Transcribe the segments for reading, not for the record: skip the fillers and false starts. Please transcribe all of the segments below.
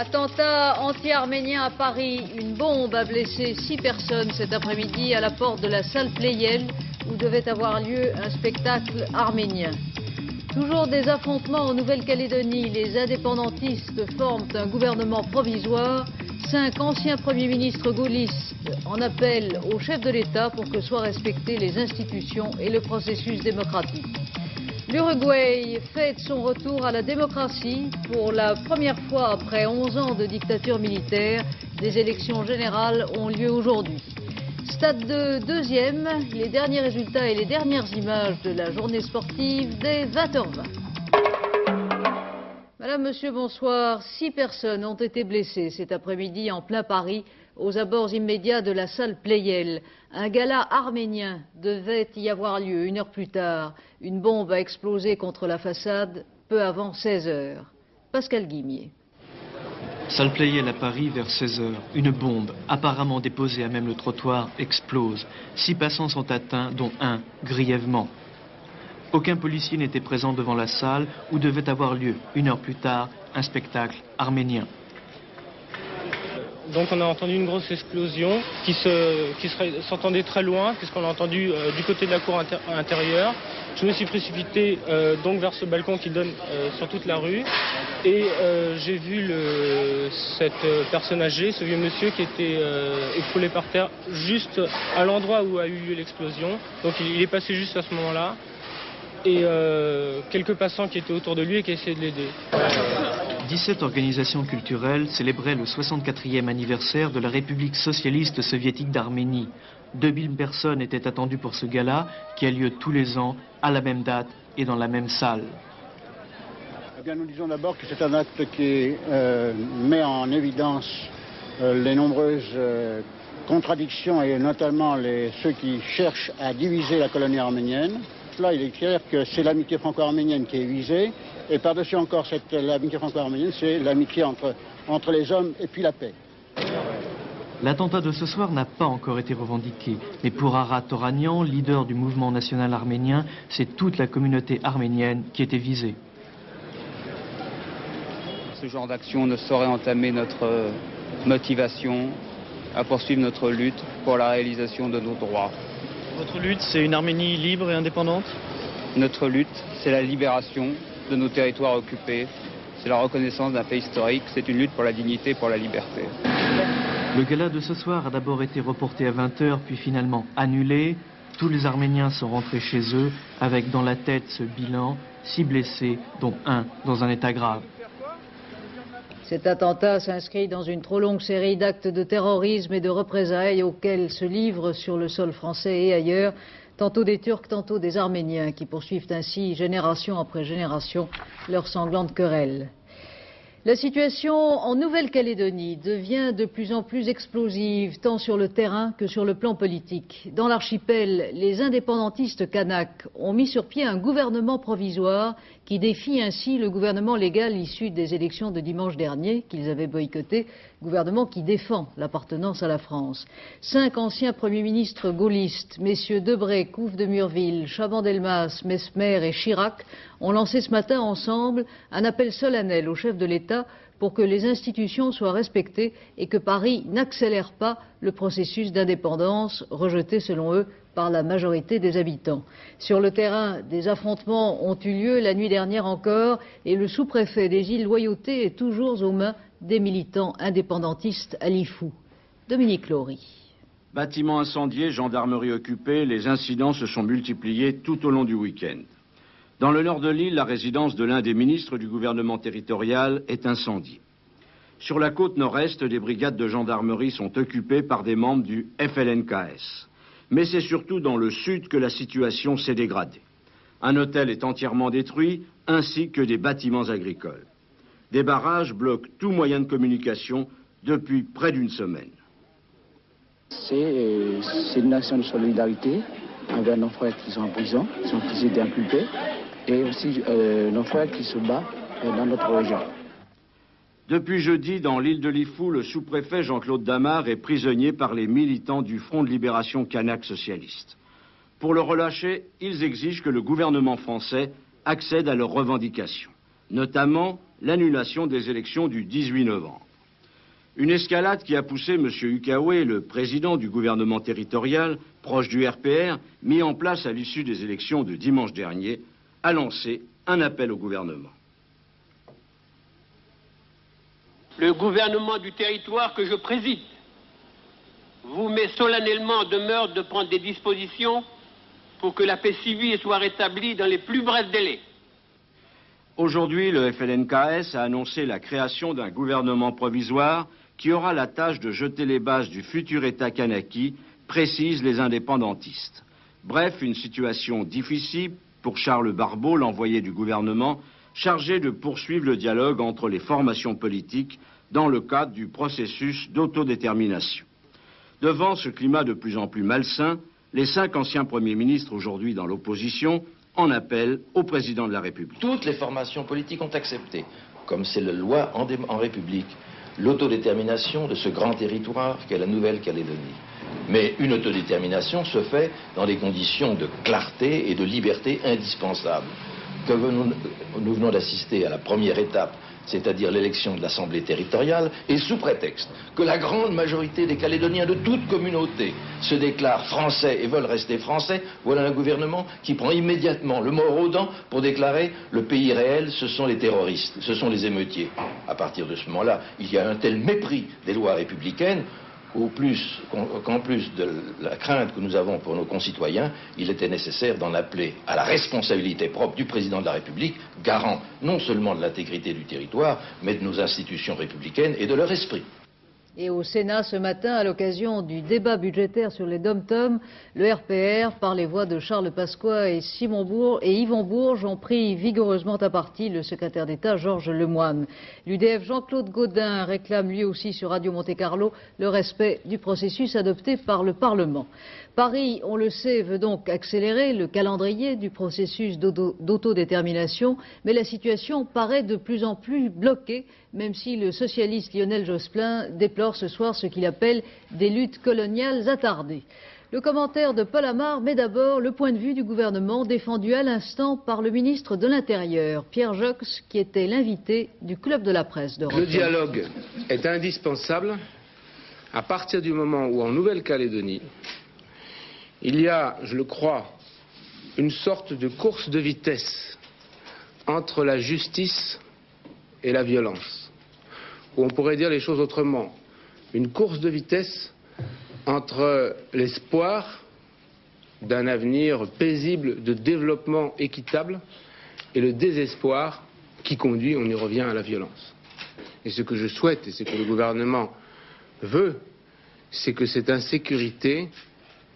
Attentat anti-arménien à Paris. Une bombe a blessé 6 personnes cet après-midi à la porte de la salle Pleyel où devait avoir lieu un spectacle arménien. Toujours des affrontements en Nouvelle-Calédonie. Les indépendantistes forment un gouvernement provisoire. 5 anciens premiers ministres gaullistes en appellent au chef de l'État pour que soient respectées les institutions et le processus démocratique. L'Uruguay fête son retour à la démocratie. Pour la première fois après 11 ans de dictature militaire, des élections générales ont lieu aujourd'hui. Stade de deuxième, les derniers résultats et les dernières images de la journée sportive dès 20h20. Madame, monsieur, bonsoir. 6 personnes ont été blessées cet après-midi en plein Paris, aux abords immédiats de la salle Pleyel. Un gala arménien devait y avoir lieu 1 heure plus tard. Une bombe a explosé contre la façade peu avant 16 heures. Pascal Guimier. Salle Pleyel à Paris vers 16 heures. Une bombe, apparemment déposée à même le trottoir, explose. 6 passants sont atteints, dont un grièvement. Aucun policier n'était présent devant la salle où devait avoir lieu, 1 heure plus tard, un spectacle arménien. Donc on a entendu une grosse explosion qui s'entendait très loin, puisqu'on l'a entendu du côté de la cour intérieure. Je me suis précipité donc vers ce balcon qui donne sur toute la rue. Et j'ai vu cette personne âgée, ce vieux monsieur qui était écroulé par terre juste à l'endroit où a eu lieu l'explosion. Donc il est passé juste à ce moment-là. Et quelques passants qui étaient autour de lui et qui essayaient de l'aider. 17 organisations culturelles célébraient le 64e anniversaire de la République socialiste soviétique d'Arménie. 2000 personnes étaient attendues pour ce gala qui a lieu tous les ans, à la même date et dans la même salle. Eh bien, nous disons d'abord que c'est un acte qui met en évidence les nombreuses contradictions et notamment ceux qui cherchent à diviser la colonie arménienne. Là, il est clair que c'est l'amitié franco-arménienne qui est visée, et par-dessus encore l'amitié franco-arménienne, c'est l'amitié entre les hommes et puis la paix. L'attentat de ce soir n'a pas encore été revendiqué, mais pour Arat Toranian, leader du mouvement national arménien, c'est toute la communauté arménienne qui était visée. Ce genre d'action ne saurait entamer notre motivation à poursuivre notre lutte pour la réalisation de nos droits. Votre lutte, c'est une Arménie libre et indépendante? Notre lutte, c'est la libération de nos territoires occupés. C'est la reconnaissance d'un fait historique. C'est une lutte pour la dignité et pour la liberté. Le gala de ce soir a d'abord été reporté à 20h, puis finalement annulé. Tous les Arméniens sont rentrés chez eux, avec dans la tête ce bilan, 6 blessés, dont un dans un état grave. Cet attentat s'inscrit dans une trop longue série d'actes de terrorisme et de représailles auxquels se livrent sur le sol français et ailleurs, tantôt des Turcs, tantôt des Arméniens, qui poursuivent ainsi, génération après génération, leur sanglante querelle. La situation en Nouvelle-Calédonie devient de plus en plus explosive, tant sur le terrain que sur le plan politique. Dans l'archipel, les indépendantistes kanaks ont mis sur pied un gouvernement provisoire qui défie ainsi le gouvernement légal issu des élections de dimanche dernier, qu'ils avaient boycotté, gouvernement qui défend l'appartenance à la France. 5 anciens premiers ministres gaullistes, messieurs Debré, Couve de Murville, Chaban-Delmas, Mesmer et Chirac, ont lancé ce matin ensemble un appel solennel au chef de l'État pour que les institutions soient respectées et que Paris n'accélère pas le processus d'indépendance rejeté selon eux par la majorité des habitants. Sur le terrain, des affrontements ont eu lieu la nuit dernière encore et le sous-préfet des îles Loyauté est toujours aux mains des militants indépendantistes à Lifou. Dominique Laury. Bâtiments incendiés, gendarmerie occupée, les incidents se sont multipliés tout au long du week-end. Dans le nord de l'île, la résidence de l'un des ministres du gouvernement territorial est incendiée. Sur la côte nord-est, des brigades de gendarmerie sont occupées par des membres du FLNKS. Mais c'est surtout dans le sud que la situation s'est dégradée. Un hôtel est entièrement détruit, ainsi que des bâtiments agricoles. Des barrages bloquent tout moyen de communication depuis près d'une semaine. C'est une action de solidarité envers nos frères qui sont en prison, qui sont accusés d'inculpés, et aussi nos frères qui se battent dans notre région. Depuis jeudi, dans l'île de Lifou, le sous-préfet Jean-Claude Damar est prisonnier par les militants du Front de libération kanak socialiste. Pour le relâcher, ils exigent que le gouvernement français accède à leurs revendications, notamment l'annulation des élections du 18 novembre. Une escalade qui a poussé M. Ukawe, le président du gouvernement territorial, proche du RPR, mis en place à l'issue des élections de dimanche dernier, à lancer un appel au gouvernement. Le gouvernement du territoire que je préside vous met solennellement en demeure de prendre des dispositions pour que la paix civile soit rétablie dans les plus brefs délais. Aujourd'hui, le FLNKS a annoncé la création d'un gouvernement provisoire qui aura la tâche de jeter les bases du futur État kanaki, précisent les indépendantistes. Bref, une situation difficile pour Charles Barbeau, l'envoyé du gouvernement, chargé de poursuivre le dialogue entre les formations politiques dans le cadre du processus d'autodétermination. Devant ce climat de plus en plus malsain, les 5 anciens premiers ministres aujourd'hui dans l'opposition en appellent au président de la République. Toutes les formations politiques ont accepté, comme c'est la loi en République, l'autodétermination de ce grand territoire qu'est la Nouvelle-Calédonie. Mais une autodétermination se fait dans des conditions de clarté et de liberté indispensables. Nous venons d'assister à la première étape, c'est-à-dire l'élection de l'Assemblée territoriale, et sous prétexte que la grande majorité des Calédoniens de toute communauté se déclarent français et veulent rester français, voilà un gouvernement qui prend immédiatement le mors aux dents pour déclarer le pays réel, ce sont les terroristes, ce sont les émeutiers. À partir de ce moment-là, il y a un tel mépris des lois républicaines qu'en plus de la crainte que nous avons pour nos concitoyens, il était nécessaire d'en appeler à la responsabilité propre du président de la République, garant non seulement de l'intégrité du territoire, mais de nos institutions républicaines et de leur esprit. Et au Sénat ce matin, à l'occasion du débat budgétaire sur les DOM-TOM, le RPR, par les voix de Charles Pasqua et Yvon Bourges, ont pris vigoureusement à partie le secrétaire d'État Georges Lemoine. L'UDF Jean-Claude Gaudin réclame lui aussi sur Radio Monte-Carlo le respect du processus adopté par le Parlement. Paris, on le sait, veut donc accélérer le calendrier du processus d'autodétermination, mais la situation paraît de plus en plus bloquée, même si le socialiste Lionel Jospin déplore ce soir ce qu'il appelle des luttes coloniales attardées. Le commentaire de Paul Amar, mais d'abord le point de vue du gouvernement défendu à l'instant par le ministre de l'Intérieur, Pierre Jox, qui était l'invité du Club de la Presse d'Europe. Le dialogue est indispensable à partir du moment où en Nouvelle-Calédonie, il y a, je le crois, une sorte de course de vitesse entre la justice et la violence. Ou on pourrait dire les choses autrement, une course de vitesse entre l'espoir d'un avenir paisible de développement équitable et le désespoir qui conduit, on y revient, à la violence. Et ce que je souhaite, et ce que le gouvernement veut, c'est que cette insécurité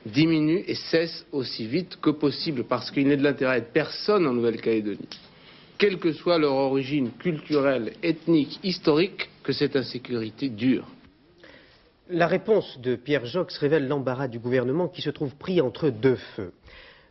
diminue et cesse aussi vite que possible, parce qu'il n'est de l'intérêt de personne en Nouvelle-Calédonie, quelle que soit leur origine culturelle, ethnique, historique, que cette insécurité dure. La réponse de Pierre Jox révèle l'embarras du gouvernement qui se trouve pris entre deux feux.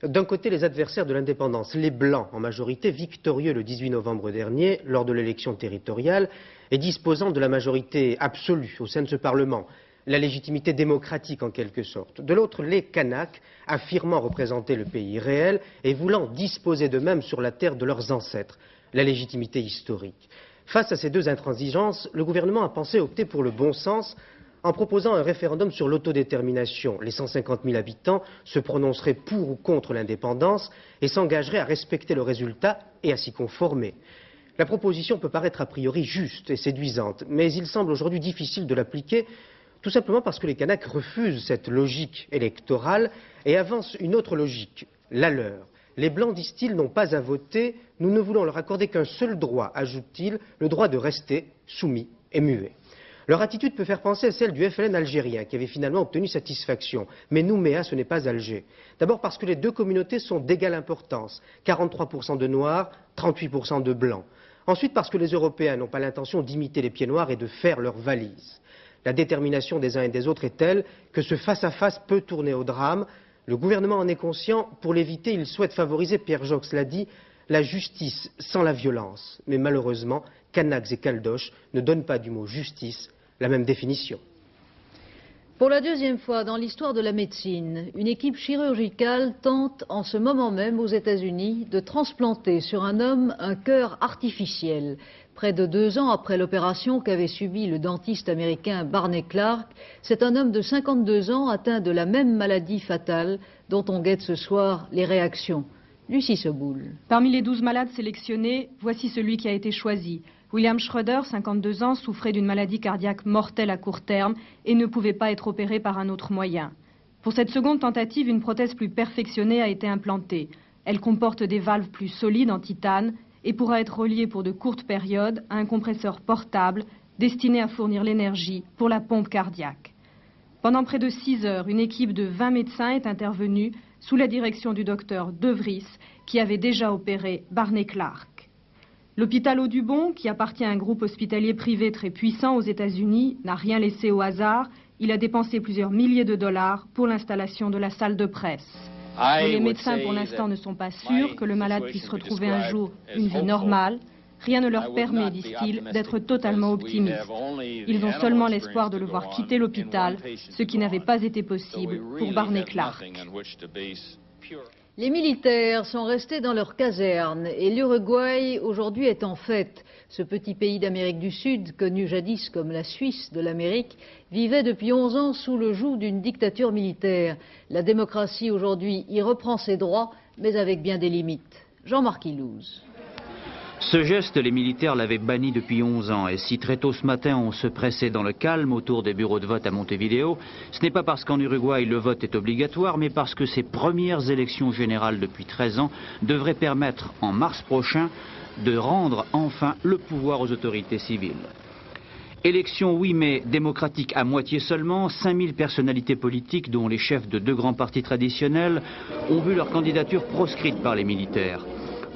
D'un côté, les adversaires de l'indépendance, les Blancs, en majorité victorieux le 18 novembre dernier lors de l'élection territoriale et disposant de la majorité absolue au sein de ce Parlement, la légitimité démocratique en quelque sorte. De l'autre, les Kanaks, affirmant représenter le pays réel et voulant disposer d'eux-mêmes sur la terre de leurs ancêtres, la légitimité historique. Face à ces deux intransigeances, le gouvernement a pensé opter pour le bon sens en proposant un référendum sur l'autodétermination. Les 150 000 habitants se prononceraient pour ou contre l'indépendance et s'engageraient à respecter le résultat et à s'y conformer. La proposition peut paraître a priori juste et séduisante, mais il semble aujourd'hui difficile de l'appliquer, tout simplement parce que les Kanaks refusent cette logique électorale et avancent une autre logique, la leur. Les Blancs, disent-ils, n'ont pas à voter, nous ne voulons leur accorder qu'un seul droit, ajoute-t-il, le droit de rester soumis et muet. Leur attitude peut faire penser à celle du FLN algérien, qui avait finalement obtenu satisfaction. Mais Nouméa, ce n'est pas Alger. D'abord parce que les deux communautés sont d'égale importance, 43% de Noirs, 38% de Blancs. Ensuite parce que les Européens n'ont pas l'intention d'imiter les Pieds Noirs et de faire leurs valises. La détermination des uns et des autres est telle que ce face-à-face peut tourner au drame. Le gouvernement en est conscient. Pour l'éviter, il souhaite favoriser, Pierre Jox l'a dit, la justice sans la violence. Mais malheureusement, Kanaks et Caldoches ne donnent pas du mot justice la même définition. Pour la deuxième fois dans l'histoire de la médecine, une équipe chirurgicale tente en ce moment même aux États-Unis de transplanter sur un homme un cœur artificiel. Près de 2 ans après l'opération qu'avait subie le dentiste américain Barney Clark, c'est un homme de 52 ans atteint de la même maladie fatale dont on guette ce soir les réactions. Lucie Seboul. Parmi les 12 malades sélectionnés, voici celui qui a été choisi. William Schroeder, 52 ans, souffrait d'une maladie cardiaque mortelle à court terme et ne pouvait pas être opéré par un autre moyen. Pour cette seconde tentative, une prothèse plus perfectionnée a été implantée. Elle comporte des valves plus solides en titane et pourra être reliée pour de courtes périodes à un compresseur portable destiné à fournir l'énergie pour la pompe cardiaque. Pendant près de 6 heures, une équipe de 20 médecins est intervenue sous la direction du docteur De Vries, qui avait déjà opéré Barney Clark. L'hôpital Audubon, qui appartient à un groupe hospitalier privé très puissant aux États-Unis, n'a rien laissé au hasard. Il a dépensé plusieurs milliers de dollars pour l'installation de la salle de presse. Mais les médecins, pour l'instant, ne sont pas sûrs que le malade puisse retrouver un jour une vie normale. Rien ne leur permet, disent-ils, d'être totalement optimistes. Ils ont seulement l'espoir de le voir quitter l'hôpital, ce qui n'avait pas été possible pour Barney Clark. Les militaires sont restés dans leurs casernes et l'Uruguay aujourd'hui est en fête. Ce petit pays d'Amérique du Sud, connu jadis comme la Suisse de l'Amérique, vivait depuis 11 ans sous le joug d'une dictature militaire. La démocratie aujourd'hui y reprend ses droits, mais avec bien des limites. Jean-Marc Ilouz. Ce geste, les militaires l'avaient banni depuis 11 ans. Et si très tôt ce matin, on se pressait dans le calme autour des bureaux de vote à Montevideo, ce n'est pas parce qu'en Uruguay, le vote est obligatoire, mais parce que ces premières élections générales depuis 13 ans devraient permettre, en mars prochain, de rendre enfin le pouvoir aux autorités civiles. Élections, oui, mais démocratiques à moitié seulement. 5000 personnalités politiques, dont les chefs de 2 grands partis traditionnels, ont vu leur candidature proscrite par les militaires.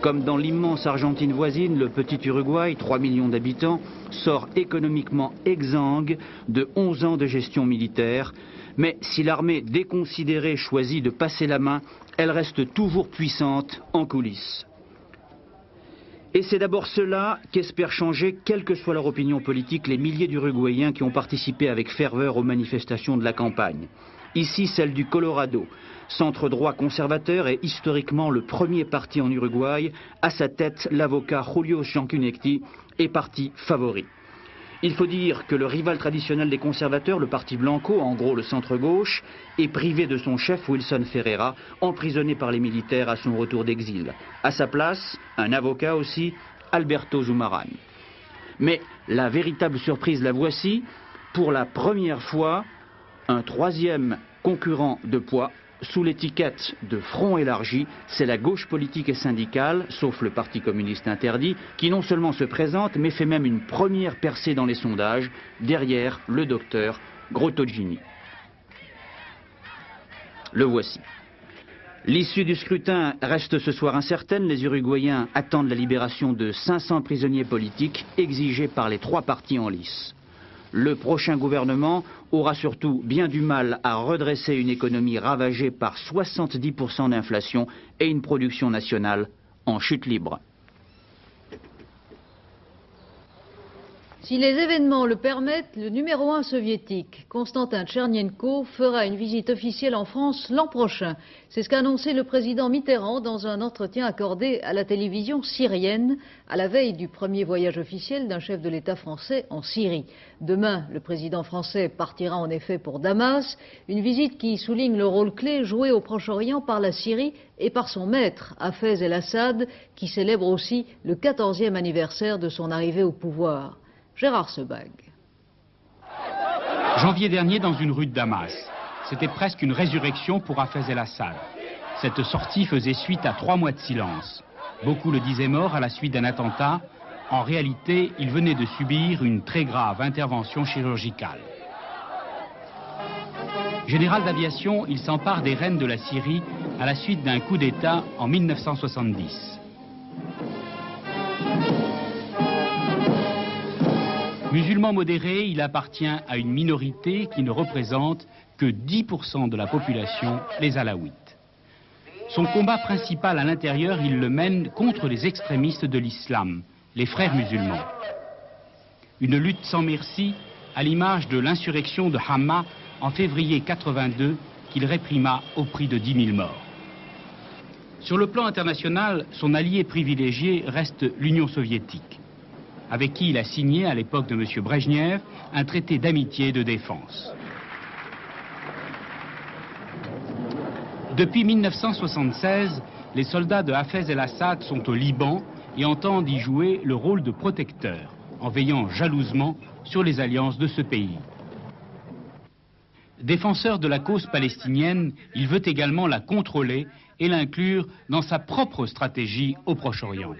Comme dans l'immense Argentine voisine, le petit Uruguay, 3 millions d'habitants, sort économiquement exsangue de 11 ans de gestion militaire. Mais si l'armée déconsidérée choisit de passer la main, elle reste toujours puissante en coulisses. Et c'est d'abord cela qu'espèrent changer, quelle que soit leur opinion politique, les milliers d'Uruguayens qui ont participé avec ferveur aux manifestations de la campagne. Ici, celle du Colorado, centre droit conservateur et historiquement le premier parti en Uruguay, à sa tête l'avocat Julio Giancunetti est parti favori. Il faut dire que le rival traditionnel des conservateurs, le parti Blanco, en gros le centre-gauche, est privé de son chef Wilson Ferreira, emprisonné par les militaires à son retour d'exil. À sa place, un avocat aussi, Alberto Zumarán. Mais la véritable surprise la voici, pour la première fois, un troisième concurrent de poids, sous l'étiquette de front élargi, c'est la gauche politique et syndicale, sauf le Parti communiste interdit, qui non seulement se présente, mais fait même une première percée dans les sondages, derrière le docteur Grottogini. Le voici. L'issue du scrutin reste ce soir incertaine. Les Uruguayens attendent la libération de 500 prisonniers politiques exigés par les 3 partis en lice. Le prochain gouvernement aura surtout bien du mal à redresser une économie ravagée par 70% d'inflation et une production nationale en chute libre. Si les événements le permettent, le numéro 1 soviétique, Konstantin Tchernenko, fera une visite officielle en France l'an prochain. C'est ce qu'a annoncé le président Mitterrand dans un entretien accordé à la télévision syrienne, à la veille du premier voyage officiel d'un chef de l'État français en Syrie. Demain, le président français partira en effet pour Damas, une visite qui souligne le rôle clé joué au Proche-Orient par la Syrie et par son maître, Hafez el-Assad, qui célèbre aussi le 14e anniversaire de son arrivée au pouvoir. Gérard Sebag. Janvier dernier, dans une rue de Damas, c'était presque une résurrection pour Hafez el-Assad. Cette sortie faisait suite à 3 mois de silence. Beaucoup le disaient mort à la suite d'un attentat. En réalité, il venait de subir une très grave intervention chirurgicale. Général d'aviation, il s'empare des rênes de la Syrie à la suite d'un coup d'État en 1970. Musulman modéré, il appartient à une minorité qui ne représente que 10% de la population, les Alaouites. Son combat principal à l'intérieur, il le mène contre les extrémistes de l'islam, les frères musulmans. Une lutte sans merci, à l'image de l'insurrection de Hamma en février 82 qu'il réprima au prix de 10 000 morts. Sur le plan international, son allié privilégié reste l'Union soviétique, avec qui il a signé, à l'époque de M. Brejnev, un traité d'amitié et de défense. Depuis 1976, les soldats de Hafez el-Assad sont au Liban et entendent y jouer le rôle de protecteur, en veillant jalousement sur les alliances de ce pays. Défenseur de la cause palestinienne, il veut également la contrôler et l'inclure dans sa propre stratégie au Proche-Orient.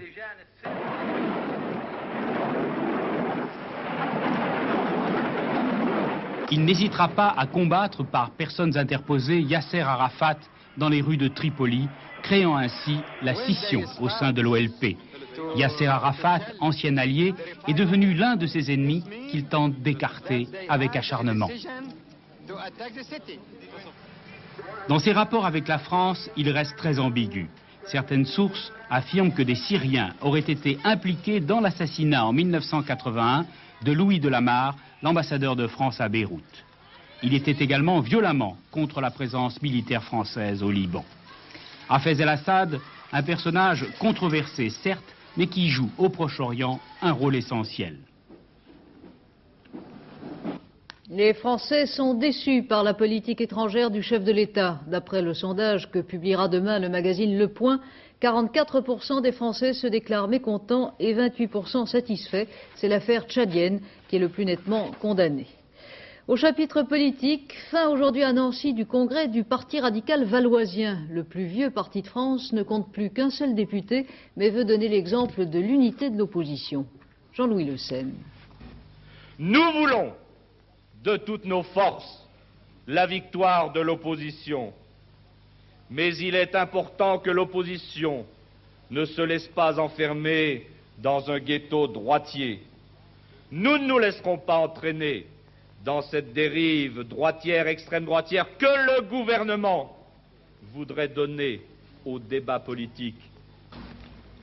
Il n'hésitera pas à combattre par personnes interposées Yasser Arafat dans les rues de Tripoli, créant ainsi la scission au sein de l'OLP. Yasser Arafat, ancien allié, est devenu l'un de ses ennemis qu'il tente d'écarter avec acharnement. Dans ses rapports avec la France, il reste très ambigu. Certaines sources affirment que des Syriens auraient été impliqués dans l'assassinat en 1981 de Louis Delamarre, l'ambassadeur de France à Beyrouth. Il était également violemment contre la présence militaire française au Liban. Hafez el-Assad, un personnage controversé certes, mais qui joue au Proche-Orient un rôle essentiel. Les Français sont déçus par la politique étrangère du chef de l'État. D'après le sondage que publiera demain le magazine Le Point, 44% des Français se déclarent mécontents et 28% satisfaits. C'est l'affaire tchadienne qui est le plus nettement condamnée. Au chapitre politique, fin aujourd'hui à Nancy du congrès du Parti radical valoisien. Le plus vieux parti de France ne compte plus qu'un seul député, mais veut donner l'exemple de l'unité de l'opposition. Jean-Louis Le Senne. Nous voulons de toutes nos forces la victoire de l'opposition. Mais il est important que l'opposition ne se laisse pas enfermer dans un ghetto droitier. Nous ne nous laisserons pas entraîner dans cette dérive droitière, extrême droitière, que le gouvernement voudrait donner au débat politique.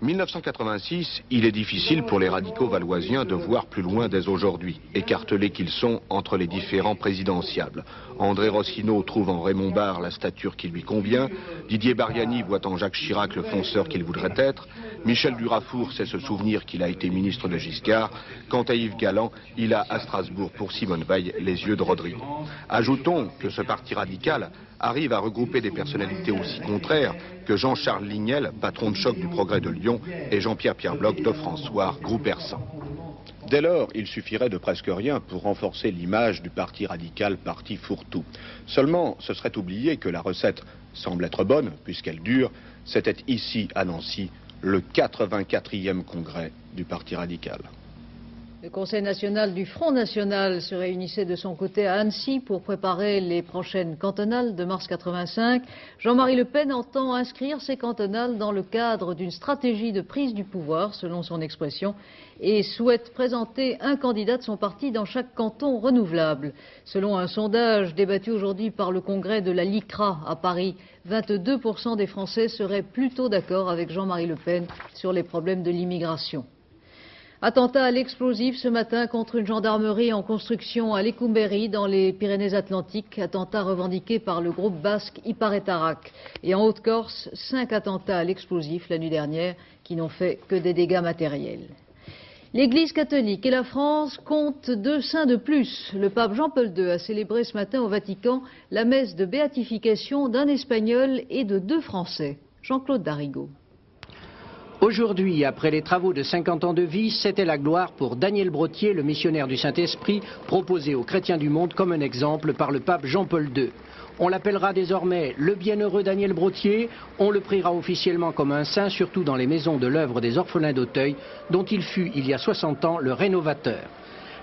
1986, il est difficile pour les radicaux valoisiens de voir plus loin dès aujourd'hui, écartelés qu'ils sont entre les différents présidentiables. André Rossino trouve en Raymond Barre la stature qui lui convient, Didier Bariani voit en Jacques Chirac le fonceur qu'il voudrait être, Michel Durafour sait se souvenir qu'il a été ministre de Giscard, quant à Yves Galland, il a à Strasbourg pour Simone Veil les yeux de Rodrigo. Ajoutons que ce parti radical arrive à regrouper des personnalités aussi contraires que Jean-Charles Lignel, patron de Choc du Progrès de Lyon, et Jean-Pierre Bloch de François, groupe Persan. Dès lors, il suffirait de presque rien pour renforcer l'image du parti radical, parti fourre-tout. Seulement, ce serait oublier que la recette semble être bonne, puisqu'elle dure. C'était ici, à Nancy, le 84e congrès du parti radical. Le Conseil national du Front national se réunissait de son côté à Annecy pour préparer les prochaines cantonales de mars 85. Jean-Marie Le Pen entend inscrire ces cantonales dans le cadre d'une stratégie de prise du pouvoir, selon son expression, et souhaite présenter un candidat de son parti dans chaque canton renouvelable. Selon un sondage débattu aujourd'hui par le congrès de la LICRA à Paris, 22% des Français seraient plutôt d'accord avec Jean-Marie Le Pen sur les problèmes de l'immigration. Attentat à l'explosif ce matin contre une gendarmerie en construction à Lecumberri dans les Pyrénées-Atlantiques. Attentat revendiqué par le groupe basque Iparretarak. Et en Haute-Corse, 5 attentats à l'explosif la nuit dernière qui n'ont fait que des dégâts matériels. L'Église catholique et la France comptent 2 saints de plus. Le pape Jean-Paul II a célébré ce matin au Vatican la messe de béatification d'un Espagnol et de 2 Français. Jean-Claude Darigo. Aujourd'hui, après les travaux de 50 ans de vie, c'était la gloire pour Daniel Brottier, le missionnaire du Saint-Esprit, proposé aux chrétiens du monde comme un exemple par le pape Jean-Paul II. On l'appellera désormais le bienheureux Daniel Brottier, on le priera officiellement comme un saint, surtout dans les maisons de l'œuvre des orphelins d'Auteuil, dont il fut, il y a 60 ans, le rénovateur.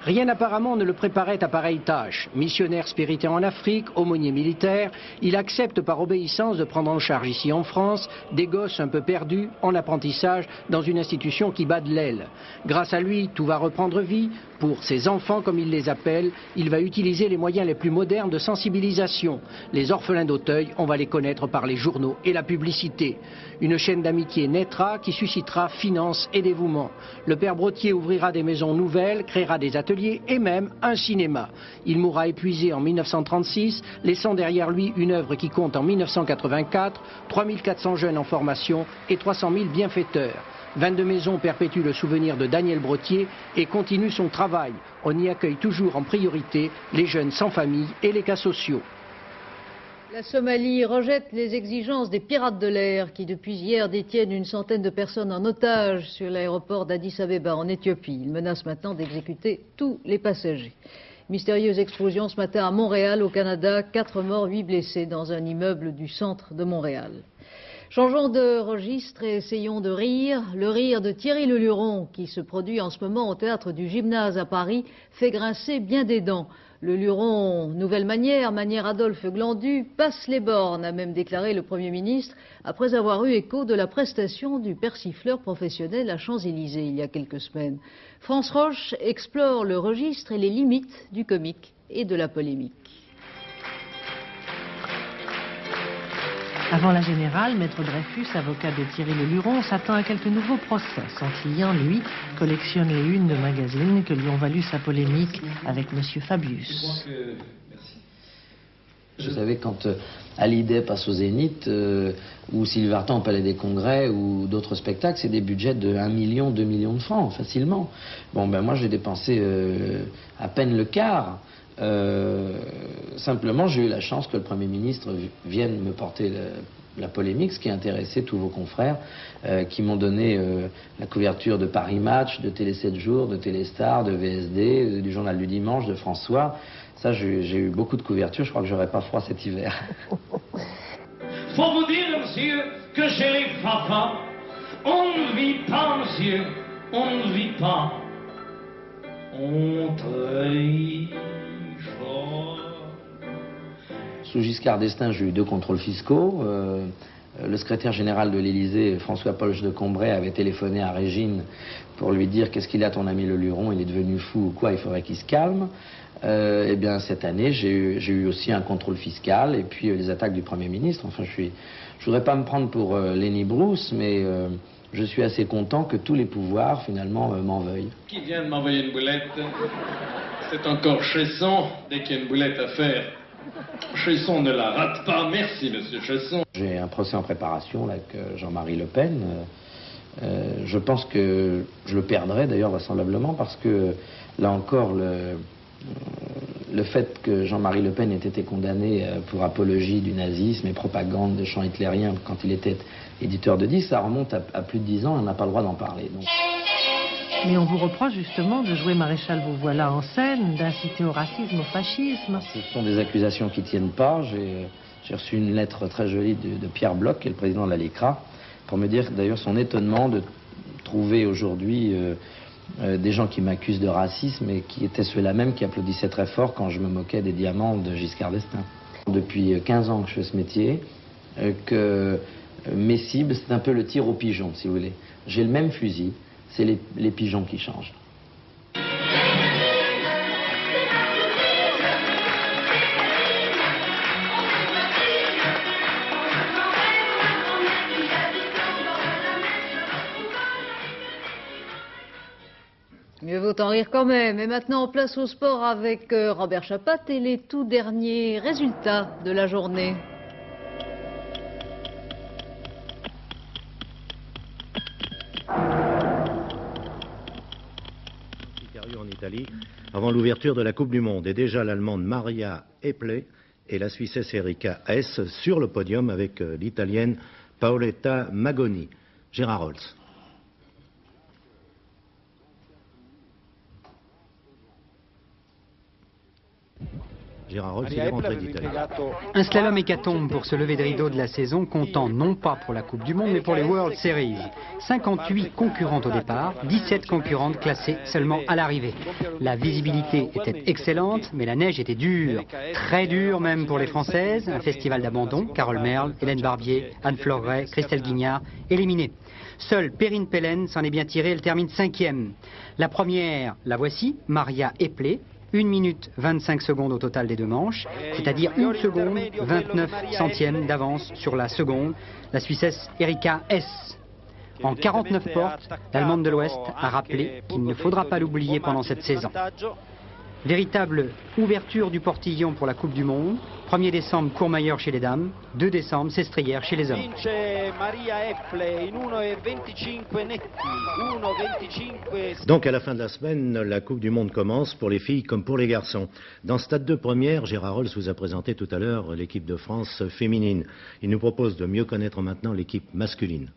Rien apparemment ne le préparait à pareille tâche. Missionnaire spiritain en Afrique, aumônier militaire, il accepte par obéissance de prendre en charge ici en France des gosses un peu perdus en apprentissage dans une institution qui bat de l'aile. Grâce à lui, tout va reprendre vie, Pour ses enfants, comme il les appelle, il va utiliser les moyens les plus modernes de sensibilisation. Les orphelins d'Auteuil, on va les connaître par les journaux et la publicité. Une chaîne d'amitié naîtra qui suscitera finance et dévouement. Le père Brottier ouvrira des maisons nouvelles, créera des ateliers et même un cinéma. Il mourra épuisé en 1936, laissant derrière lui une œuvre qui compte en 1984 3400 jeunes en formation et 300 000 bienfaiteurs. 22 maisons perpétuent le souvenir de Daniel Brottier et continuent son travail. On y accueille toujours en priorité les jeunes sans famille et les cas sociaux. La Somalie rejette les exigences des pirates de l'air qui depuis hier détiennent une centaine de personnes en otage sur l'aéroport d'Addis Abeba en Éthiopie. Ils menacent maintenant d'exécuter tous les passagers. Mystérieuse explosion ce matin à Montréal au Canada, 4 morts, 8 blessés dans un immeuble du centre de Montréal. Changeons de registre et essayons de rire. Le rire de Thierry Leluron, qui se produit en ce moment au théâtre du Gymnase à Paris, fait grincer bien des dents. Le Luron, nouvelle manière Adolphe Glandu, passe les bornes, a même déclaré le Premier ministre, après avoir eu écho de la prestation du persifleur professionnel à Champs-Élysées il y a quelques semaines. France Roche explore le registre et les limites du comique et de la polémique. Avant la générale, Maître Dreyfus, avocat de Thierry Leluron, s'attend à quelques nouveaux procès. Son client, lui, collectionne les unes de magazines que lui ont valu sa polémique avec M. Fabius. Vous savez, quand Hallyday passe au Zénith, ou Silverton au Palais des Congrès, ou d'autres spectacles, c'est des budgets de 1 million, 2 millions de francs, facilement. Bon, ben moi, j'ai dépensé à peine le quart. Simplement, j'ai eu la chance que le Premier ministre vienne me porter la polémique, ce qui a intéressé tous vos confrères qui m'ont donné la couverture de Paris Match, de Télé 7 jours, de Téléstar, de VSD, du Journal du Dimanche, de François. Ça, j'ai eu beaucoup de couvertures. Je crois que j'aurai pas froid cet hiver. Faut vous dire, monsieur, que chez les papas, on ne vit pas, monsieur, on ne vit pas. On trahit. Sous Giscard d'Estaing, j'ai eu 2 contrôles fiscaux. Le secrétaire général de l'Élysée, François-Paul de Combray, avait téléphoné à Régine pour lui dire qu'est-ce qu'il a ton ami Leluron, il est devenu fou ou quoi, il faudrait qu'il se calme. Eh bien, cette année, j'ai eu aussi un contrôle fiscal et puis les attaques du Premier ministre. Enfin, je voudrais pas me prendre pour Lenny Bruce, mais je suis assez content que tous les pouvoirs, finalement, m'en veuillent. Qui vient de m'envoyer une boulette? C'est encore Chesson, dès qu'il y a une boulette à faire. Chesson ne la rate pas, merci monsieur Chesson. J'ai un procès en préparation là, avec Jean-Marie Le Pen. Je pense que je le perdrai d'ailleurs vraisemblablement parce que là encore le fait que Jean-Marie Le Pen ait été condamné pour apologie du nazisme et propagande de chants hitlériens quand il était éditeur de disques, ça remonte à plus de 10 ans et on n'a pas le droit d'en parler. Donc. Mais on vous reproche justement de jouer Maréchal Vous Voilà en scène, d'inciter au racisme, au fascisme. Ce sont des accusations qui ne tiennent pas. J'ai reçu une lettre très jolie de Pierre Bloch, qui est le président de la LECRA, pour me dire d'ailleurs son étonnement de trouver aujourd'hui des gens qui m'accusent de racisme et qui étaient ceux-là même qui applaudissaient très fort quand je me moquais des diamants de Giscard d'Estaing. Depuis 15 ans que je fais ce métier, que mes cibles, c'est un peu le tir au pigeon, si vous voulez. J'ai le même fusil. C'est les pigeons qui changent. Mieux vaut en rire quand même. Et maintenant, place au sport avec Robert Chapat et les tout derniers résultats de la journée. En Italie, avant l'ouverture de la Coupe du Monde. Et déjà l'Allemande Maria Epley et la Suissesse Erika Hess sur le podium avec l'Italienne Paoletta Magoni. Gérard Holtz. Gérard Rolls, il est rentré d'Italie. Un slalom hécatombe pour se lever de rideau de la saison, comptant non pas pour la Coupe du Monde, mais pour les World Series. 58 concurrentes au départ, 17 concurrentes classées seulement à l'arrivée. La visibilité était excellente, mais la neige était dure. Très dure même pour les Françaises. Un festival d'abandon, Carole Merle, Hélène Barbier, Anne Fleuret, Christelle Guignard, éliminées. Seule Perrine Pellen s'en est bien tirée, elle termine 5e. La première, la voici, Maria Eplé, 1 minute 25 secondes au total des deux manches, c'est-à-dire 1 seconde 29 centièmes d'avance sur la seconde, la Suissesse Erika Hess. En 49 portes, l'Allemande de l'Ouest a rappelé qu'il ne faudra pas l'oublier pendant cette saison. Véritable ouverture du portillon pour la Coupe du Monde. 1er décembre, Courmayeur chez les dames. 2 décembre, Sestrière chez les hommes. Donc à la fin de la semaine, la Coupe du Monde commence pour les filles comme pour les garçons. Dans Stade 2 première, Gérard Rolls vous a présenté tout à l'heure l'équipe de France féminine. Il nous propose de mieux connaître maintenant l'équipe masculine.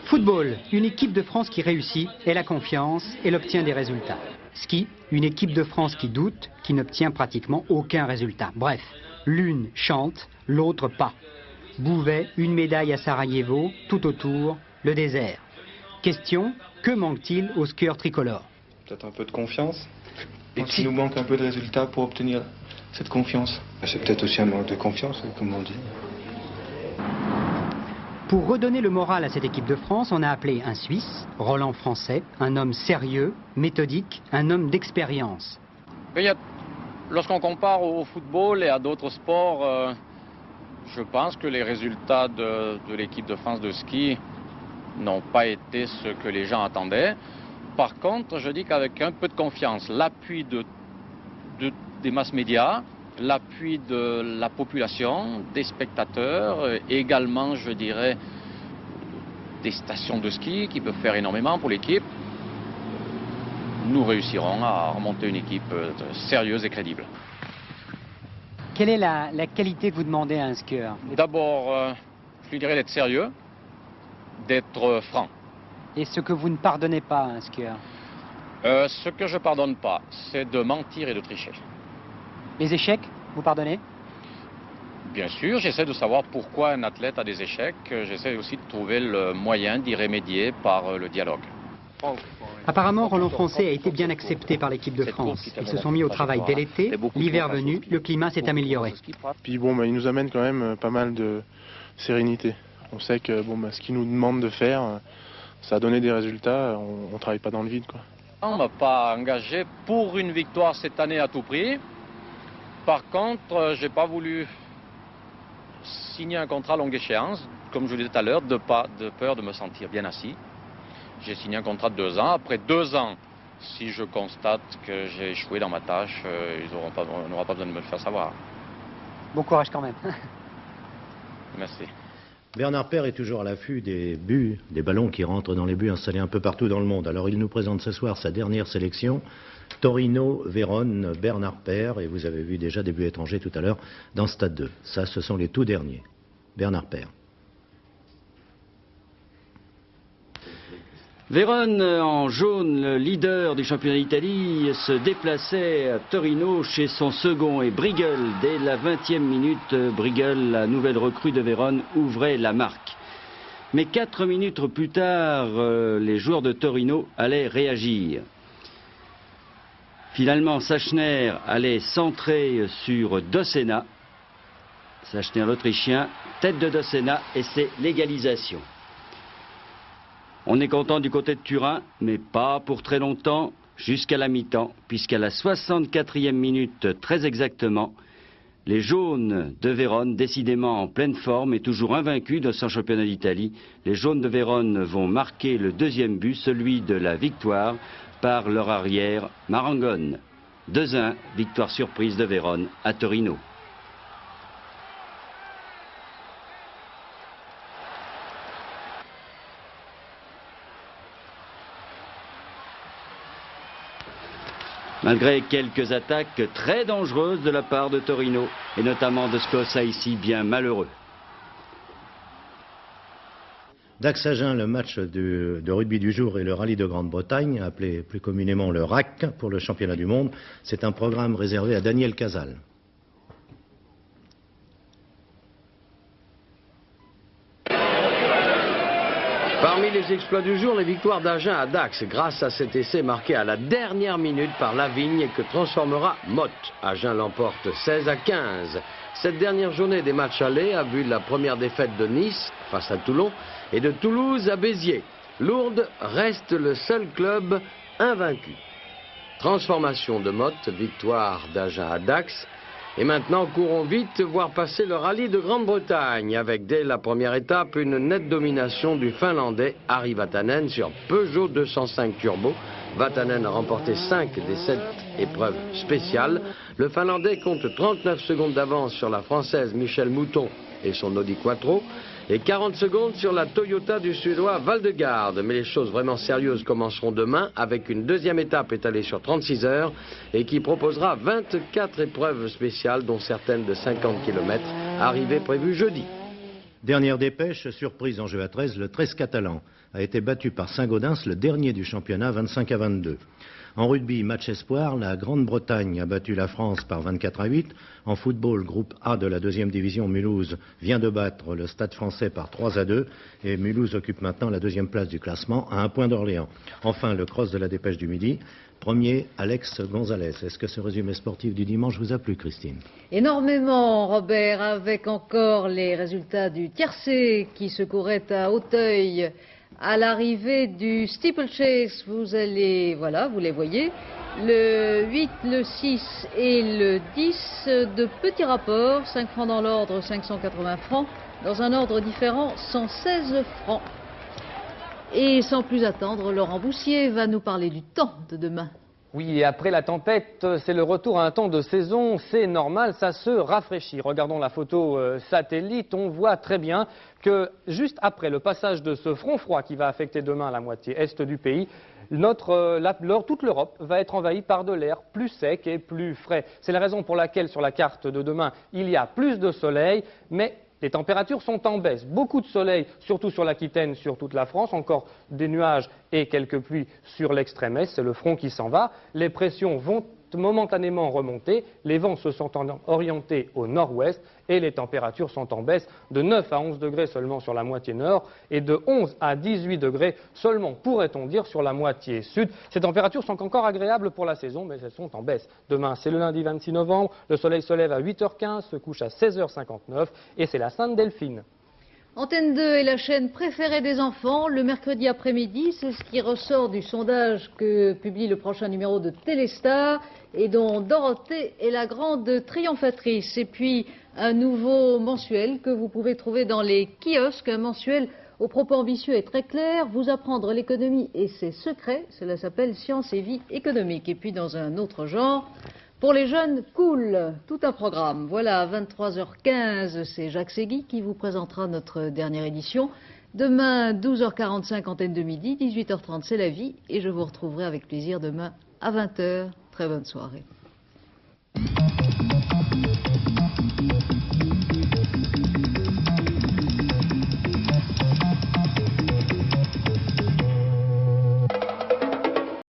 Football, une équipe de France qui réussit, elle a confiance, elle obtient des résultats. Ski, une équipe de France qui doute, qui n'obtient pratiquement aucun résultat. Bref, l'une chante, l'autre pas. Bouvet, une médaille à Sarajevo, tout autour, le désert. Question, que manque-t-il aux skieurs tricolores? Peut-être un peu de confiance. Et qu'il nous manque un peu de résultats pour obtenir cette confiance. C'est peut-être aussi un manque de confiance, comme on dit. Pour redonner le moral à cette équipe de France, on a appelé un Suisse, Roland Français, un homme sérieux, méthodique, un homme d'expérience. Lorsqu'on compare au football et à d'autres sports, je pense que les résultats de l'équipe de France de ski n'ont pas été ce que les gens attendaient. Par contre, je dis qu'avec un peu de confiance, l'appui des masses médias, l'appui de la population, des spectateurs, également, je dirais, des stations de ski qui peuvent faire énormément pour l'équipe, nous réussirons à remonter une équipe sérieuse et crédible. Quelle est la qualité que vous demandez à un skieur? D'abord, je lui dirais d'être sérieux, d'être franc. Et ce que vous ne pardonnez pas à un skieur? Ce que je ne pardonne pas, c'est de mentir et de tricher. Les échecs, vous pardonnez? Bien sûr, j'essaie de savoir pourquoi un athlète a des échecs. J'essaie aussi de trouver le moyen d'y remédier par le dialogue. Apparemment, Roland Français a été bien accepté par l'équipe de France. Ils se sont mis au travail dès l'été. L'hiver venu, le climat s'est amélioré. Puis bon, il nous amène quand même pas mal de sérénité. On sait que ce qu'il nous demande de faire, ça a donné des résultats. On ne travaille pas dans le vide, quoi. On ne m'a pas engagé pour une victoire cette année à tout prix. Par contre, je n'ai pas voulu signer un contrat à longue échéance, comme je vous disais tout à l'heure, de peur de me sentir bien assis. J'ai signé un contrat de 2 ans. Après 2 ans, si je constate que j'ai échoué dans ma tâche, on n'aura pas besoin de me le faire savoir. Bon courage quand même. Merci. Bernard Paire est toujours à l'affût des buts, des ballons qui rentrent dans les buts installés un peu partout dans le monde. Alors il nous présente ce soir sa dernière sélection, Torino, Vérone, Bernard Paire, et vous avez vu déjà des buts étrangers tout à l'heure dans Stade 2. Ça, ce sont les tout derniers. Bernard Paire. Vérone en jaune, le leader du championnat d'Italie, se déplaçait à Torino chez son second et Brigel, dès la 20e minute, Brigel, la nouvelle recrue de Vérone, ouvrait la marque. Mais 4 minutes plus tard, les joueurs de Torino allaient réagir. Finalement, Sachner allait centrer sur Dossena. Sachner l'Autrichien, tête de Dossena, et c'est l'égalisation. On est content du côté de Turin, mais pas pour très longtemps, jusqu'à la mi-temps, puisqu'à la 64e minute, très exactement, les jaunes de Vérone, décidément en pleine forme et toujours invaincus dans son championnat d'Italie, les jaunes de Vérone vont marquer le 2e but, celui de la victoire, par leur arrière Marangone. 2-1, victoire surprise de Vérone à Torino. Malgré quelques attaques très dangereuses de la part de Torino, et notamment de Scossa ici bien malheureux. Dax-Agen, le match de rugby du jour et le rallye de Grande-Bretagne, appelé plus communément le RAC pour le championnat du monde. C'est un programme réservé à Daniel Cazal. Parmi les exploits du jour, les victoires d'Agen à Dax, grâce à cet essai marqué à la dernière minute par Lavigne et que transformera Motte. Agen l'emporte 16-15. Cette dernière journée des matchs allés a vu la première défaite de Nice face à Toulon et de Toulouse à Béziers. Lourdes reste le seul club invaincu. Transformation de Motte, victoire d'Agen à Dax. Et maintenant, courons vite voir passer le rallye de Grande-Bretagne avec dès la première étape une nette domination du Finlandais Harri Vatanen sur Peugeot 205 Turbo. Vatanen a remporté 5 des 7 épreuves spéciales. Le Finlandais compte 39 secondes d'avance sur la Française Michèle Mouton et son Audi Quattro et 40 secondes sur la Toyota du Suédois Valdegarde. Mais les choses vraiment sérieuses commenceront demain avec une deuxième étape étalée sur 36 heures et qui proposera 24 épreuves spéciales dont certaines de 50 km, arrivée prévue jeudi. Dernière dépêche, surprise en jeu à 13, le 13 catalan a été battu par Saint-Gaudens, le dernier du championnat, 25-22. En rugby, match espoir, la Grande-Bretagne a battu la France par 24-8. En football, groupe A de la deuxième division, Mulhouse vient de battre le Stade français par 3-2. Et Mulhouse occupe maintenant la deuxième place du classement à 1 point d'Orléans. Enfin, le cross de la dépêche du midi. Premier, Alex Gonzalez. Est-ce que ce résumé sportif du dimanche vous a plu, Christine? Énormément, Robert, avec encore les résultats du tiercé qui se courait à Auteuil. À l'arrivée du steeplechase, vous allez, voilà, vous les voyez, le 8, le 6 et le 10 de petits rapports, 5 francs dans l'ordre, 580 francs, dans un ordre différent, 116 francs. Et sans plus attendre, Laurent Boussier va nous parler du temps de demain. Oui, et après la tempête, c'est le retour à un temps de saison, c'est normal, ça se rafraîchit. Regardons la photo satellite, on voit très bien que juste après le passage de ce front froid qui va affecter demain la moitié est du pays, toute l'Europe va être envahie par de l'air plus sec et plus frais. C'est la raison pour laquelle sur la carte de demain, il y a plus de soleil, mais les températures sont en baisse. Beaucoup de soleil, surtout sur l'Aquitaine, sur toute la France. Encore des nuages et quelques pluies sur l'extrême est. C'est le front qui s'en va. Les pressions vont momentanément remonter. Les vents se sont orientés au nord-ouest et les températures sont en baisse de 9 à 11 degrés seulement sur la moitié nord et de 11 à 18 degrés seulement, pourrait-on dire, sur la moitié sud. Ces températures sont encore agréables pour la saison, mais elles sont en baisse. Demain, c'est le lundi 26 novembre. Le soleil se lève à 8h15, se couche à 16h59 et c'est la Sainte-Delphine. Antenne 2 est la chaîne préférée des enfants. Le mercredi après-midi, c'est ce qui ressort du sondage que publie le prochain numéro de Téléstar et dont Dorothée est la grande triomphatrice. Et puis un nouveau mensuel que vous pouvez trouver dans les kiosques, un mensuel aux propos ambitieux et très clair, vous apprendre l'économie et ses secrets. Cela s'appelle Science et vie économique. Et puis dans un autre genre, pour les jeunes, cool, tout un programme. Voilà, à 23h15, c'est Jacques Segui qui vous présentera notre dernière édition. Demain, 12h45, antenne de midi, 18h30, c'est la vie. Et je vous retrouverai avec plaisir demain à 20h. Très bonne soirée.